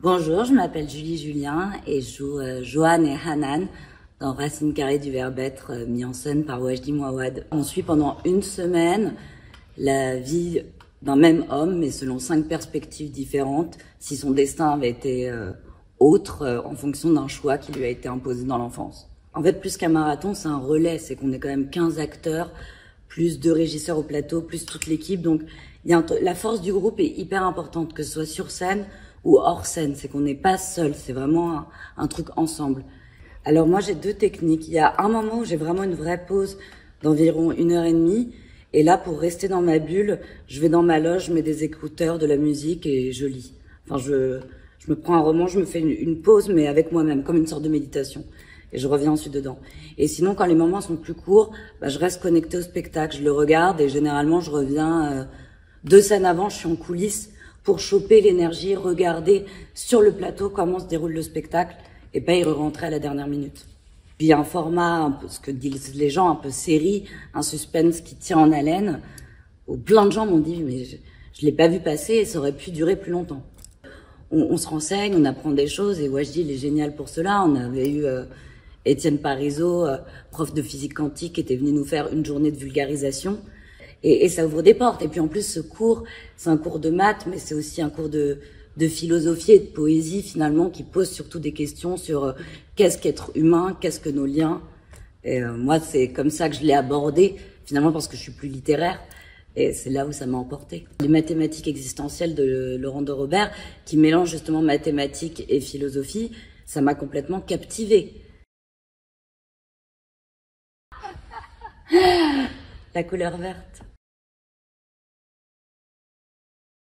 Bonjour, je m'appelle Julie Julien et je joue Joanne et Hanan dans Racine carrée du verbe être, mis en scène par Wajdi Mouawad. On suit pendant une semaine la vie d'un même homme, mais selon 5 perspectives différentes, si son destin avait été autre en fonction d'un choix qui lui a été imposé dans l'enfance. En fait, plus qu'un marathon, c'est un relais, c'est qu'on est quand même 15 acteurs, plus 2 régisseurs au plateau, plus toute l'équipe. Donc, la force du groupe est hyper importante, que ce soit sur scène ou hors scène. C'est qu'on n'est pas seul, c'est vraiment un truc ensemble. Alors moi, j'ai 2 techniques. Il y a un moment où j'ai vraiment une vraie pause d'environ 1h30. Et là, pour rester dans ma bulle, je vais dans ma loge, je mets des écouteurs, de la musique et je lis. Enfin, je me prends un roman, je me fais une pause, mais avec moi-même, comme une sorte de méditation. Et je reviens ensuite dedans. Et sinon, quand les moments sont plus courts, je reste connectée au spectacle. Je le regarde et généralement, je reviens 2 scènes avant, je suis en coulisses pour choper l'énergie, regarder sur le plateau comment se déroule le spectacle et pas y rentrer à la dernière minute. Puis il y a un format, un peu, ce que disent les gens, un peu série, un suspense qui tient en haleine, où plein de gens m'ont dit « mais je l'ai pas vu passer et ça aurait pu durer plus longtemps ». On se renseigne, on apprend des choses et Wajdi, il est génial pour cela. On avait eu Étienne Parizeau, prof de physique quantique, qui était venu nous faire une journée de vulgarisation. Et ça ouvre des portes. Et puis en plus, ce cours, c'est un cours de maths, mais c'est aussi un cours de philosophie et de poésie, finalement, qui pose surtout des questions sur qu'est-ce qu'être humain, qu'est-ce que nos liens. Et moi, c'est comme ça que je l'ai abordé, finalement, parce que je suis plus littéraire. Et c'est là où ça m'a emporté. Les mathématiques existentielles de Laurent de Robert, qui mélangent justement mathématiques et philosophie, ça m'a complètement captivée. La couleur verte.